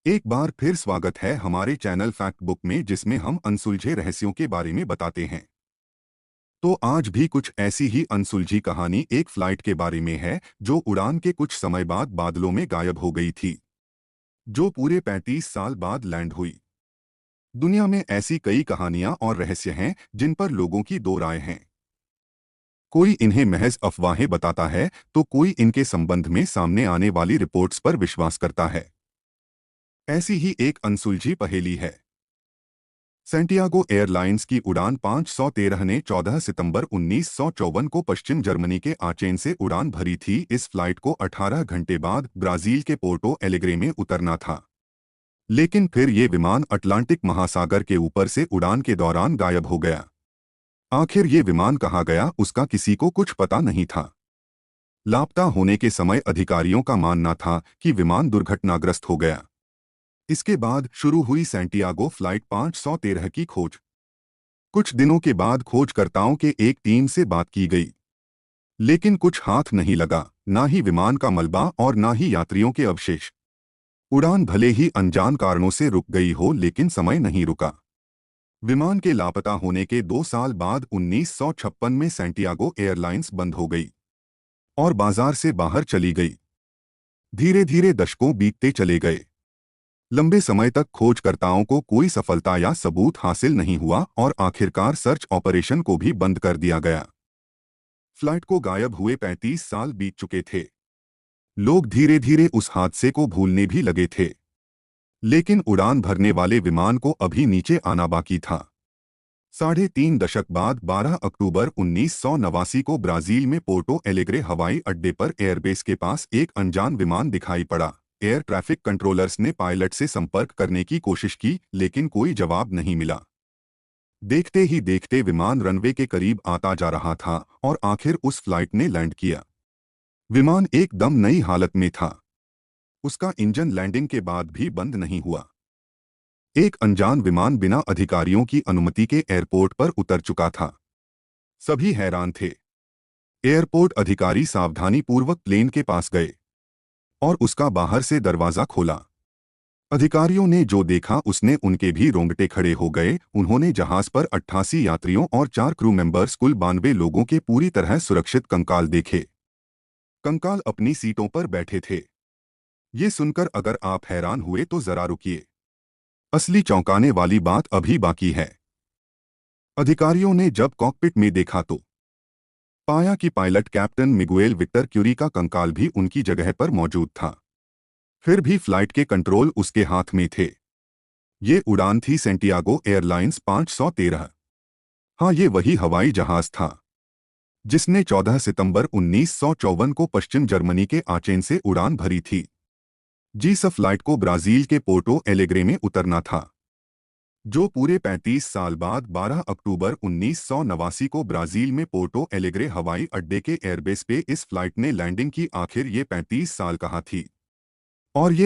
एक बार फिर स्वागत है हमारे चैनल फैक्ट बुक में, जिसमें हम अनसुलझे रहस्यों के बारे में बताते हैं। तो आज भी कुछ ऐसी ही अनसुलझी कहानी एक फ्लाइट के बारे में है जो उड़ान के कुछ समय बाद बादलों में गायब हो गई थी, जो पूरे 35 साल बाद लैंड हुई। दुनिया में ऐसी कई कहानियां और रहस्य हैं जिन पर लोगों की दो राय हैं। कोई इन्हें महज अफवाहें बताता है तो कोई इनके संबंध में सामने आने वाली रिपोर्ट्स पर विश्वास करता है। ऐसी ही एक अनसुलझी पहेली है। सेंटियागो एयरलाइंस की उड़ान 513 ने 14 सितंबर 1954 को पश्चिम जर्मनी के आचेन से उड़ान भरी थी। इस फ्लाइट को 18 घंटे बाद ब्राजील के पोर्टो एलेग्रे में उतरना था, लेकिन फिर ये विमान अटलांटिक महासागर के ऊपर से उड़ान के दौरान गायब हो गया। आखिर ये विमान कहाँ गया, उसका किसी को कुछ पता नहीं था। लापता होने के समय अधिकारियों का मानना था कि विमान दुर्घटनाग्रस्त हो गया। इसके बाद शुरू हुई सेंटियागो फ्लाइट 513 की खोज। कुछ दिनों के बाद खोजकर्ताओं के एक टीम से बात की गई, लेकिन कुछ हाथ नहीं लगा, ना ही विमान का मलबा और ना ही यात्रियों के अवशेष। उड़ान भले ही अनजान कारणों से रुक गई हो, लेकिन समय नहीं रुका। विमान के लापता होने के 2 साल बाद 1956 में सेंटियागो एयरलाइंस बंद हो गई और बाजार से बाहर चली गई। धीरे धीरे दशकों बीतते चले गए। लंबे समय तक खोजकर्ताओं को कोई सफलता या सबूत हासिल नहीं हुआ और आखिरकार सर्च ऑपरेशन को भी बंद कर दिया गया। फ्लाइट को गायब हुए 35 साल बीत चुके थे। लोग धीरे धीरे उस हादसे को भूलने भी लगे थे, लेकिन उड़ान भरने वाले विमान को अभी नीचे आना बाकी था। 3.5 दशक बाद 12 अक्टूबर 1989 को ब्राजील में पोर्टो एलेग्रे हवाई अड्डे पर एयरबेस के पास एक अनजान विमान दिखाई पड़ा। एयर ट्रैफिक कंट्रोलर्स ने पायलट से संपर्क करने की कोशिश की, लेकिन कोई जवाब नहीं मिला। देखते ही देखते विमान रनवे के करीब आता जा रहा था और आखिर उस फ्लाइट ने लैंड किया। विमान एकदम नई हालत में था। उसका इंजन लैंडिंग के बाद भी बंद नहीं हुआ। एक अनजान विमान बिना अधिकारियों की अनुमति के एयरपोर्ट पर उतर चुका था। सभी हैरान थे। एयरपोर्ट अधिकारी सावधानीपूर्वक प्लेन के पास गए और उसका बाहर से दरवाजा खोला। अधिकारियों ने जो देखा उसने उनके भी रोंगटे खड़े हो गए। उन्होंने जहाज पर 88 यात्रियों और 4 क्रू मेंबर्स, कुल 92 लोगों के पूरी तरह सुरक्षित कंकाल देखे। कंकाल अपनी सीटों पर बैठे थे। ये सुनकर अगर आप हैरान हुए तो जरा रुकिए, असली चौंकाने वाली बात अभी बाकी है। अधिकारियों ने जब कॉकपिट में देखा तो पाया कि pilot captain Miguel Victor Curie का कंकाल भी उनकी जगह पर मौजूद था। फिर भी फ्लाइट के कंट्रोल उसके हाथ में थे। ये उड़ान थी सेंटियागो एयरलाइंस 513। हाँ, ये वही हवाई जहाज था जिसने 14 सितंबर 1954 को पश्चिम जर्मनी के आचेन से उड़ान भरी थी। जिस फ्लाइट को ब्राजील के पोर्टो एलेग्रे में उतरना था, जो पूरे 35 साल बाद 12 अक्टूबर 1989 को ब्राजील में पोर्टो एलेग्रे हवाई अड्डे के एयरबेस पे इस फ्लाइट ने लैंडिंग की। आखिर ये 35 साल कहाँ थी और ये